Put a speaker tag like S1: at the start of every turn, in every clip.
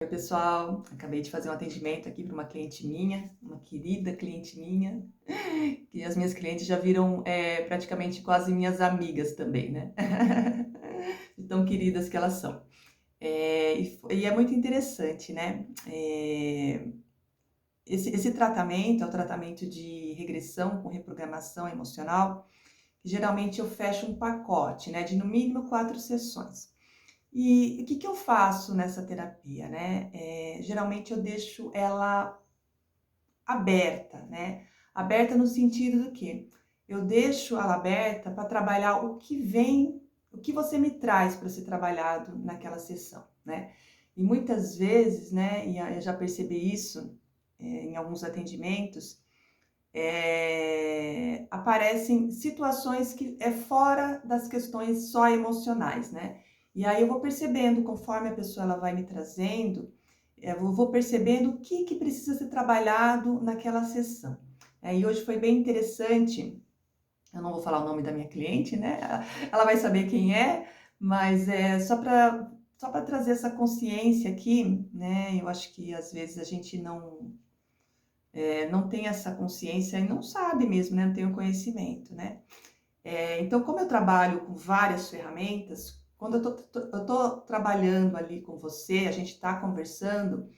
S1: Oi, pessoal, acabei de fazer um atendimento aqui para uma cliente minha, uma querida cliente minha, que as minhas clientes já viram praticamente quase minhas amigas também, né? De tão queridas que elas são. E é muito interessante, né? Esse tratamento é o tratamento de regressão com reprogramação emocional, que geralmente eu fecho um pacote, né? De no mínimo 4 sessões. E o que eu faço nessa terapia, né? Geralmente eu deixo ela aberta, né? Aberta no sentido do que eu deixo ela aberta para trabalhar o que vem, o que você me traz para ser trabalhado naquela sessão, né? E muitas vezes, né? E eu já percebi isso em alguns atendimentos, aparecem situações que é fora das questões só emocionais, né? E aí eu vou percebendo, conforme a pessoa ela vai me trazendo, eu vou percebendo o que precisa ser trabalhado naquela sessão. E hoje foi bem interessante, eu não vou falar o nome da minha cliente, né? Ela vai saber quem é, mas é só para trazer essa consciência aqui, né? Eu acho que às vezes a gente não tem essa consciência e não sabe mesmo, né? Não tem o conhecimento, né? Então, como eu trabalho com várias ferramentas, quando eu tô trabalhando ali com você, a gente está conversando,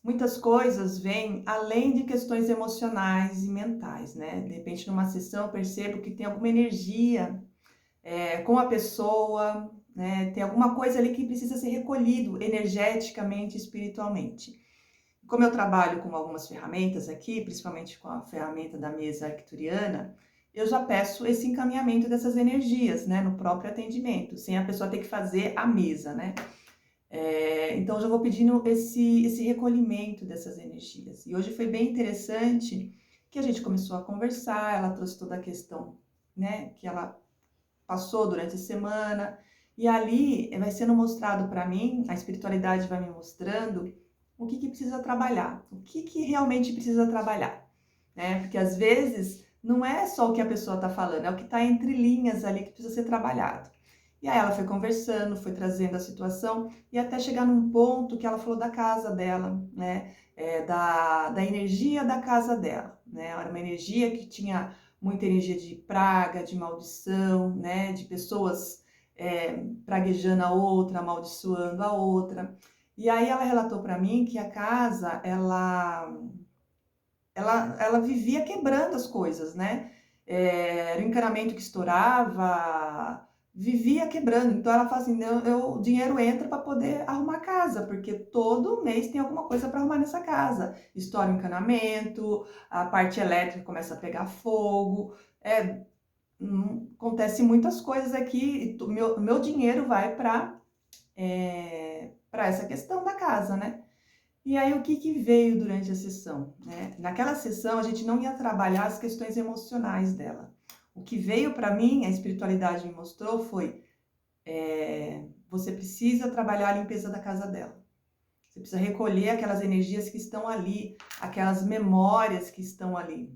S1: muitas coisas vêm além de questões emocionais e mentais, né? De repente, numa sessão, eu percebo que tem alguma energia com a pessoa, né? Tem alguma coisa ali que precisa ser recolhido energeticamente, espiritualmente. Como eu trabalho com algumas ferramentas aqui, principalmente com a ferramenta da mesa arcturiana, eu já peço esse encaminhamento dessas energias, né, no próprio atendimento, sem a pessoa ter que fazer a mesa, né? Então, eu já vou pedindo esse recolhimento dessas energias. E hoje foi bem interessante que a gente começou a conversar, ela trouxe toda a questão, né, que ela passou durante a semana, e ali vai sendo mostrado para mim, a espiritualidade vai me mostrando o que precisa trabalhar, o que realmente precisa trabalhar, né? Porque às vezes não é só o que a pessoa está falando, é o que está entre linhas ali que precisa ser trabalhado. E aí ela foi conversando, foi trazendo a situação e até chegar num ponto que ela falou da casa dela, né? Da energia da casa dela, né? Era uma energia que tinha muita energia de praga, de maldição, né? De pessoas praguejando a outra, amaldiçoando a outra. E aí ela relatou para mim que a casa, ela vivia quebrando as coisas, né? Era o encanamento que estourava, vivia quebrando. Então ela fala assim, o dinheiro entra para poder arrumar a casa, porque todo mês tem alguma coisa para arrumar nessa casa. Estoura o encanamento, a parte elétrica começa a pegar fogo, acontece muitas coisas aqui, e meu dinheiro vai para essa questão da casa, né? E aí, o que veio durante a sessão, né? Naquela sessão, a gente não ia trabalhar as questões emocionais dela. O que veio para mim, a espiritualidade me mostrou, foi você precisa trabalhar a limpeza da casa dela. Você precisa recolher aquelas energias que estão ali, aquelas memórias que estão ali,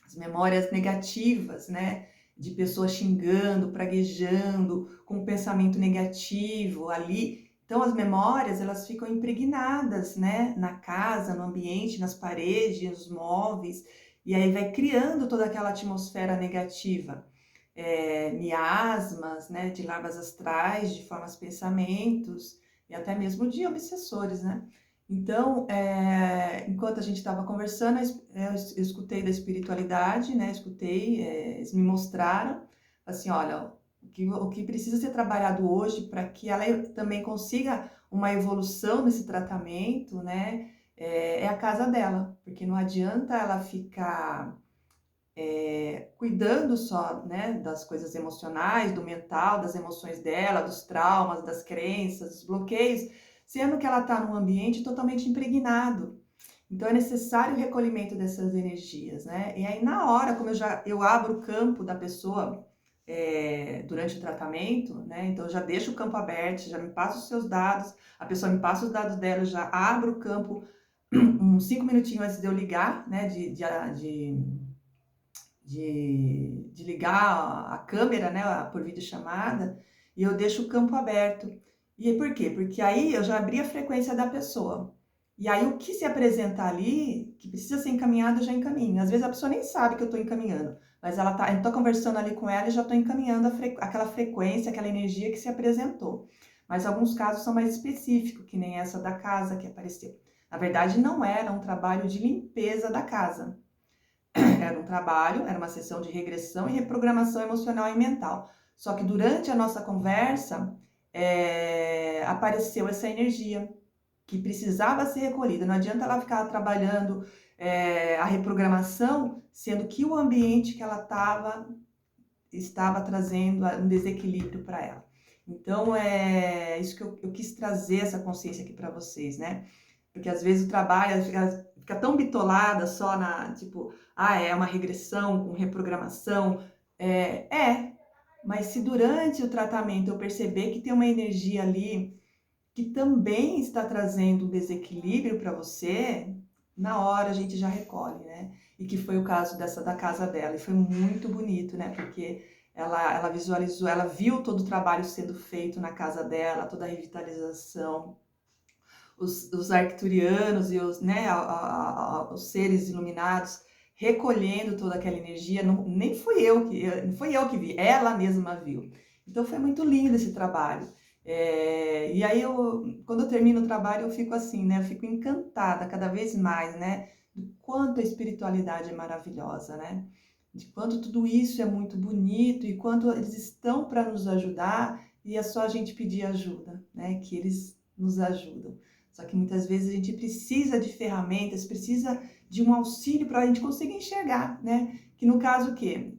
S1: as memórias negativas, né? De pessoas xingando, praguejando, com pensamento negativo ali. Então, as memórias, elas ficam impregnadas, né? Na casa, no ambiente, nas paredes, nos móveis. E aí vai criando toda aquela atmosfera negativa. Miasmas, né? De larvas astrais, de formas pensamentos e até mesmo de obsessores, né? Então, enquanto a gente estava conversando, eu escutei da espiritualidade, né? Escutei, eles me mostraram, assim, olha, o que precisa ser trabalhado hoje para que ela também consiga uma evolução nesse tratamento, né? É a casa dela, porque não adianta ela ficar cuidando só, né, das coisas emocionais, do mental, das emoções dela, dos traumas, das crenças, dos bloqueios, sendo que ela está num ambiente totalmente impregnado. Então é necessário o recolhimento dessas energias, né? E aí na hora, como eu abro o campo da pessoa durante o tratamento, né? Então eu já deixo o campo aberto, já me passa os seus dados, a pessoa me passa os dados dela, eu já abro o campo uns 5 minutinhos antes de eu ligar, né? De ligar a câmera, né, por videochamada, e eu deixo o campo aberto. E por quê? Porque aí eu já abri a frequência da pessoa. E aí o que se apresentar ali, que precisa ser encaminhado, eu já encaminho. Às vezes a pessoa nem sabe que eu estou encaminhando, mas eu estou conversando ali com ela e já estou encaminhando aquela frequência, aquela energia que se apresentou. Mas alguns casos são mais específicos, que nem essa da casa que apareceu. Na verdade, não era um trabalho de limpeza da casa. Era um trabalho, era uma sessão de regressão e reprogramação emocional e mental. Só que durante a nossa conversa, apareceu essa energia que precisava ser recolhida. Não adianta ela ficar trabalhando a reprogramação, sendo que o ambiente que ela estava trazendo um desequilíbrio para ela. Então, é isso que eu quis trazer essa consciência aqui para vocês, né? Porque às vezes o trabalho fica tão bitolada só tipo, é uma regressão com reprogramação. Mas se durante o tratamento eu perceber que tem uma energia ali que também está trazendo um desequilíbrio para você, na hora a gente já recolhe, né? E que foi o caso dessa da casa dela. E foi muito bonito, né? Porque ela visualizou, ela viu todo o trabalho sendo feito na casa dela, toda a revitalização, os arcturianos e os seres iluminados recolhendo toda aquela energia. Não, nem fui não fui eu que vi, ela mesma viu. Então foi muito lindo esse trabalho. E aí quando eu termino o trabalho, eu fico assim, né? Eu fico encantada cada vez mais, né? Do quanto a espiritualidade é maravilhosa, né? De quanto tudo isso é muito bonito e quanto eles estão para nos ajudar e é só a gente pedir ajuda, né? Que eles nos ajudam. Só que muitas vezes a gente precisa de ferramentas, precisa de um auxílio para a gente conseguir enxergar, né? Que no caso o quê?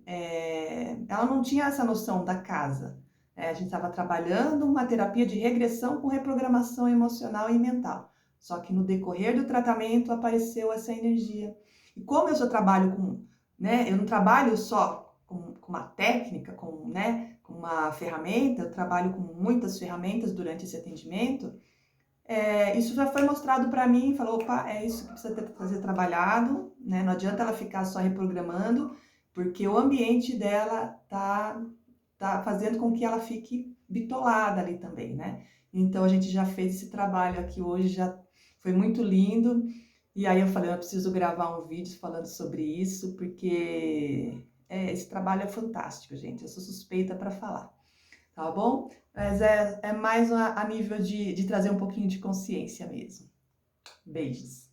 S1: Ela não tinha essa noção da casa. A gente estava trabalhando uma terapia de regressão com reprogramação emocional e mental. Só que no decorrer do tratamento apareceu essa energia. E como eu só trabalho com, né? Eu não trabalho só com uma técnica, né? Com uma ferramenta, eu trabalho com muitas ferramentas durante esse atendimento. Isso já foi mostrado para mim, falou, opa, é isso que precisa ser trabalhado, né? Não adianta ela ficar só reprogramando, porque o ambiente dela tá fazendo com que ela fique bitolada ali também, né? Então a gente já fez esse trabalho aqui hoje, já foi muito lindo. E aí eu falei, eu preciso gravar um vídeo falando sobre isso, porque esse trabalho é fantástico, gente. Eu sou suspeita para falar, tá bom? Mas é mais a nível de trazer um pouquinho de consciência mesmo. Beijos.